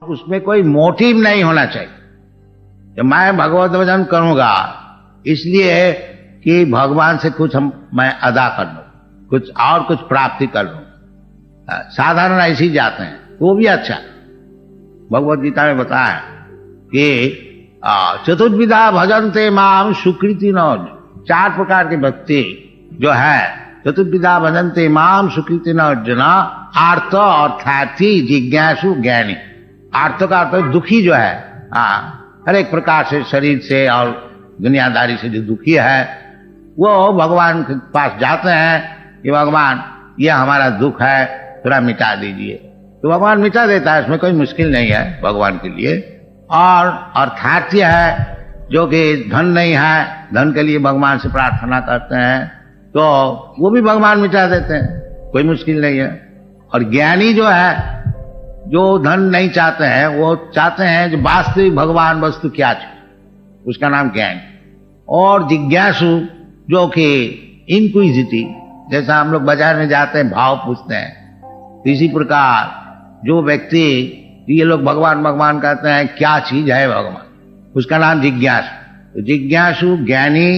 उसमें कोई मोटिव नहीं होना चाहिए कि मैं भगवत भजन करूंगा इसलिए कि भगवान से कुछ मैं अदा कर लूं, कुछ और कुछ प्राप्ति कर लूं। साधारण ऐसे ही जाते हैं, वो भी अच्छा। भगवत गीता में बताया कि चतुर्विधा भजन्ते माम सुकृति न। 4 प्रकार के भक्ति जो है, चतुर्विधा भजन्ते माम सुकृति न अर्जुन, आर्त अर्थार्थी जिज्ञासु ज्ञानी। आर्त का अर्थ दुखी जो है, हर एक प्रकार से, शरीर से और दुनियादारी से जो दुखी है, वो भगवान के पास जाते हैं कि भगवान ये हमारा दुख है, थोड़ा मिटा दीजिए। तो भगवान मिटा देता है, इसमें कोई मुश्किल नहीं है भगवान के लिए। और अर्थार्थी है, जो कि धन नहीं है, धन के लिए भगवान से प्रार्थना करते हैं, तो वो भी भगवान मिटा देते हैं, कोई मुश्किल नहीं है। और ज्ञानी जो है, जो धन नहीं चाहते हैं, वो चाहते हैं जो वास्तविक भगवान वस्तु क्या है, उसका नाम ज्ञानी। और जिज्ञासु जो कि इंक्विजिटिव, जैसा हम लोग बाजार में जाते हैं भाव पूछते हैं, इसी प्रकार जो व्यक्ति, ये लोग भगवान भगवान कहते हैं, क्या चीज है भगवान, उसका नाम जिज्ञासु। तो जिज्ञासु, ज्ञानी,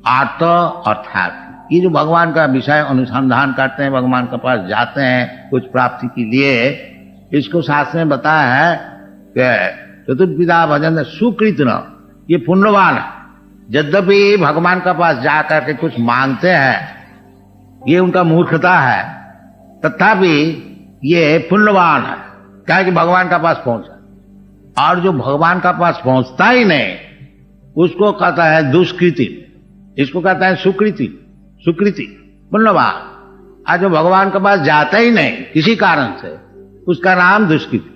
आर्त, अर्थात, ये जो भगवान का विषय अनुसंधान करते हैं, भगवान के पास जाते हैं कुछ प्राप्ति के लिए, इसको शास्त्र में बताया है कि चतुर्विधा भजन सुकृत न, ये पुण्यवान है। यद्यपि भगवान के पास जाकर के कुछ मांगते हैं, ये उनका मूर्खता है, तथापि ये पुण्यवान है, क्या कि भगवान का पास पहुंचा। और जो भगवान का पास पहुंचता ही नहीं, उसको कहता है दुष्कृति, इसको कहता है सुकृति। सुकृति पुण्यवान। आज जो भगवान के पास जाता ही नहीं किसी कारण से, उसका नाम दुष्कृति,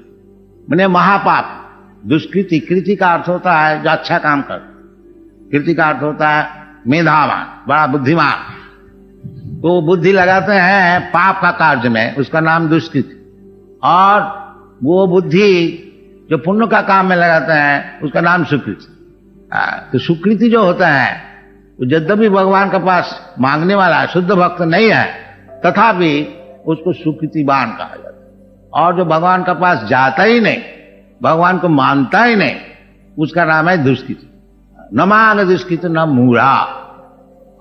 माने महापाप। दुष्कृति, कृति का अर्थ होता है जो अच्छा काम कर, कृति का अर्थ होता है मेधावान, बड़ा बुद्धिमान। तो बुद्धि लगाते हैं पाप का कार्य में, उसका नाम दुष्कृति। और वो बुद्धि जो पुण्य का काम में लगाते हैं, उसका नाम सुकृति। तो सुकृति जो होता है, यद्यपि भगवान के पास मांगने वाला शुद्ध भक्त नहीं है, तथापि उसको सुकृतिवान कहा जाता है। और जो भगवान के पास जाता ही नहीं, भगवान को मानता ही नहीं, उसका नाम है दुष्कृति। न मान दुष्कृति न मूढ़ा।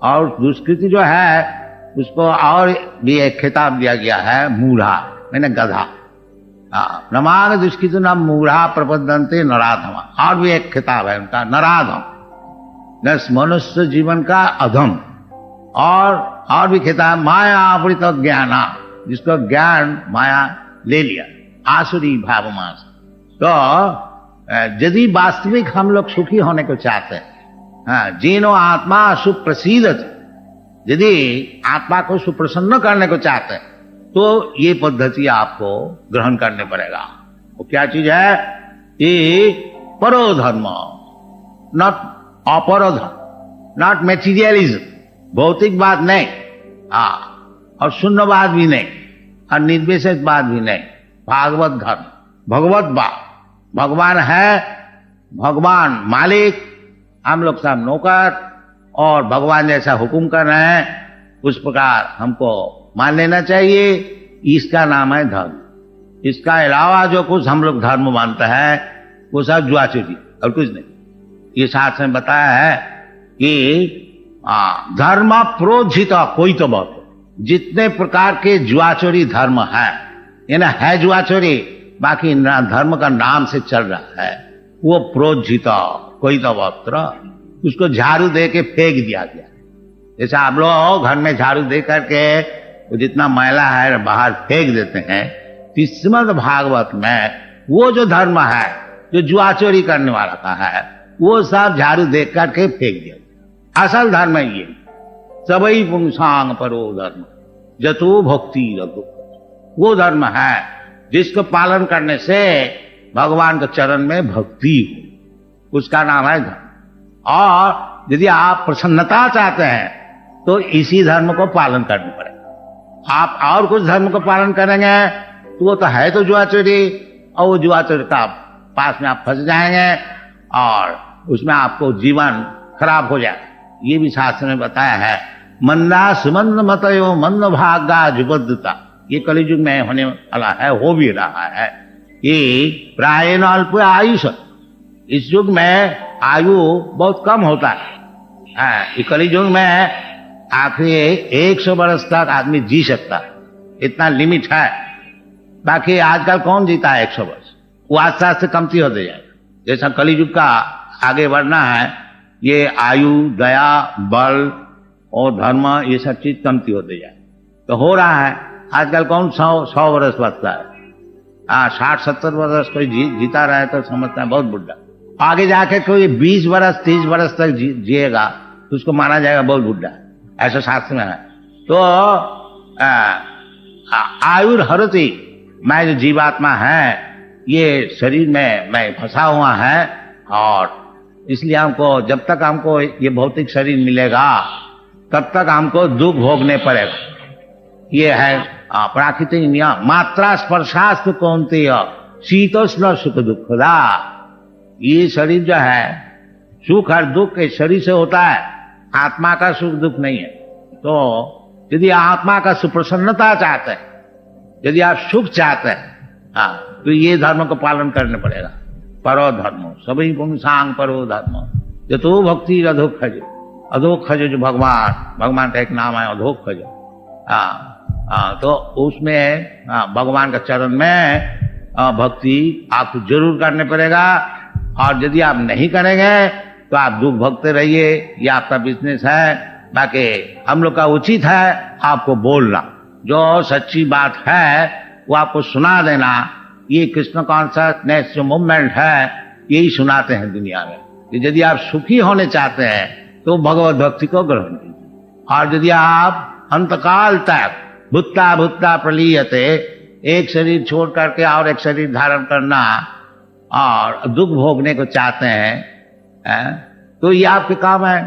और दुष्कृति जो है, उसको और भी एक खिताब दिया गया है, मूढ़ा, मैंने गधा। न मान दुष्कृति न मूढ़ा प्रपद्यन्ते नराधमा। और भी एक खिताब है उनका, नराधम, मनुष्य जीवन का अधम। और भी खिताब माया आवृत ज्ञाना, जिसको ज्ञान माया ले लिया, आसुरी भावमास। तो यदि वास्तविक हम लोग सुखी होने को चाहते हैं, जीनो आत्मा सुप्रसीदत, यदि आत्मा को सुप्रसन्न करने को चाहते हैं, तो ये पद्धति आपको ग्रहण करने पड़ेगा। वो क्या चीज है? ये परोधर्म, नॉट अपरोधर्म, नॉट मेटीरियलिज्म, भौतिक बात नहीं, और शून्यवाद भी नहीं, और निर्विशेष बात भी नहीं, भागवत धर्म, भगवत बात। भगवान है, भगवान मालिक, हम लोग सब नौकर, और भगवान जैसा हुक्म कर रहे हैं, उस प्रकार हमको मान लेना चाहिए। इसका नाम है धर्म। इसका अलावा जो कुछ हम लोग धर्म मानते हैं, वो सब जुआचोरी और कुछ नहीं। ये शास्त्र में बताया है कि धर्म प्रोज्झित कोई तो बहुत, जितने प्रकार के जुआचोरी धर्म है, यानी है जुआचोरी, बाकी धर्म का नाम से चल रहा है, वो प्रोज्झित कोई तो वस्त्र, उसको झाड़ू दे के फेंक दिया गया। जैसे आप लोग घर में झाड़ू दे करके वो जितना मैला है बाहर फेंक देते हैं, श्रीमद् भागवत में वो जो धर्म है, जो जुआचोरी करने वाला का है, वो सब झाड़ू दे करके फेंक दिया। असल धर्म है ये, सबई पुंसांग परो धर्म जतो भक्ति रघु, वो धर्म है जिसको पालन करने से भगवान के चरण में भक्ति हो, उसका नाम है धर्म। और यदि आप प्रसन्नता चाहते हैं तो इसी धर्म को पालन करना पड़ेगा। आप और कुछ धर्म को पालन करेंगे तो वो तो है तो जुआचोरी, और वो जुआचोरी का पास में आप फंस जाएंगे और उसमें आपको जीवन खराब हो जाए। ये भी शास्त्र में बताया है, मंदा सुमंद मतयो मंद भागा जुबद्धता, ये कलयुग में होने वाला है, हो भी रहा है। कि प्रायेण अल्प आयुष, इस युग में आयु बहुत कम होता है। कलि युग में आखिरी 100 वर्ष तक आदमी जी सकता है, इतना लिमिट है। बाकी आजकल कौन जीता है 100 वर्ष, वो आस्ते आस्ते कमती होते जाए। जैसा कलि युग का आगे बढ़ना है, ये आयु, दया, बल और धर्म, ये सब चीज कमती होते जाए। तो हो रहा है आजकल कौन 100 वर्ष बचता है। 60-70 वर्ष कोई जीता रहे तो समझता है बहुत बुढ़ा। आगे जाके कोई 20 वर्ष 30 वर्ष तक जिएगा तो उसको माना जाएगा बहुत बुढ़ा, ऐसा शास्त्र में है। तो आयुर हरति, मैं जो जीवात्मा है ये शरीर में मैं फंसा हुआ है, और इसलिए हमको जब तक हमको ये भौतिक शरीर मिलेगा तब तक हमको दुख भोगने पड़ेगा। ये है प्राकृतिक नियम। मात्रा स्पर्शास्तु कौन्तेय शीतोष्ण सुख दुखदा। ये शरीर जो है सुख और दुख इस शरीर से होता है, आत्मा का सुख दुख नहीं है। तो यदि आत्मा का सुप्रसन्नता चाहते हैं, यदि आप सुख चाहते हैं, तो ये धर्म को पालन करना पड़ेगा। परो धर्मो सभी पुंसांग परो धर्म जतो भक्ति अधोक्षज। अधोक्षज जो भगवान का एक नाम है अधोक्षज। तो उसमें भगवान का चरण में भक्ति आपको जरूर करने पड़ेगा, और यदि आप नहीं करेंगे तो आप दुख भोगते रहिए, ये आपका बिजनेस है। बाकी हम लोग का उचित है आपको बोलना, जो सच्ची बात है वो आपको सुना देना। ये कृष्ण कॉन्शसनेस जो मूवमेंट है यही सुनाते हैं दुनिया में कि यदि आप सुखी होने चाहते हैं तो भगवत भक्ति को ग्रहण कीजिए। और यदि आप अंतकाल तक भुत्ता भुत्ता प्रलीयते, एक शरीर छोड़ करके और एक शरीर धारण करना और दुख भोगने को चाहते हैं, तो ये आपके काम है।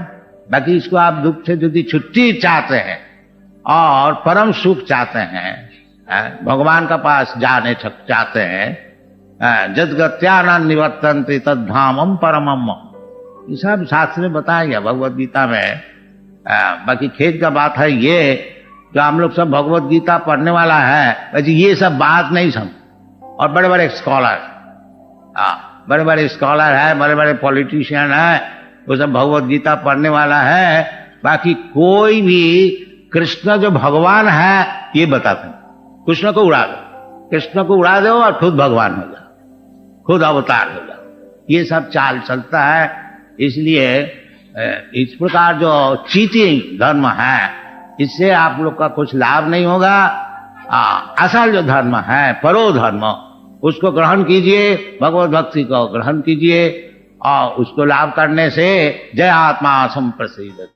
बाकी इसको आप दुख से यदि छुट्टी चाहते हैं और परम सुख चाहते हैं, भगवान का पास जाने चाहते हैं, जदगत्याना निवर्तन्ते तद्धामम परमम, ये सब शास्त्र में बताया गया भगवत गीता में। बाकी खेद का बात है ये, जो हम लोग सब भगवत गीता पढ़ने वाला है, वैसे ये सब बात नहीं समझ। और बड़े बड़े स्कॉलर, बड़े बड़े स्कॉलर है, बड़े बड़े पॉलिटिशियन है, वो सब भगवत गीता पढ़ने वाला है। बाकी कोई भी कृष्ण जो भगवान है ये बताते हैं। कृष्ण को उड़ा दो, कृष्ण को उड़ा दो और खुद भगवान हो जाओ, खुद अवतार हो जाओ, ये सब चाल चलता है। इसलिए इस प्रकार जो चीटिंग धर्म है, इससे आप लोग का कुछ लाभ नहीं होगा। असल जो धर्म है परो धर्म, उसको ग्रहण कीजिए, भगवत भक्ति को ग्रहण कीजिए, और उसको लाभ करने से जय आत्मा संप्रसिद्ध।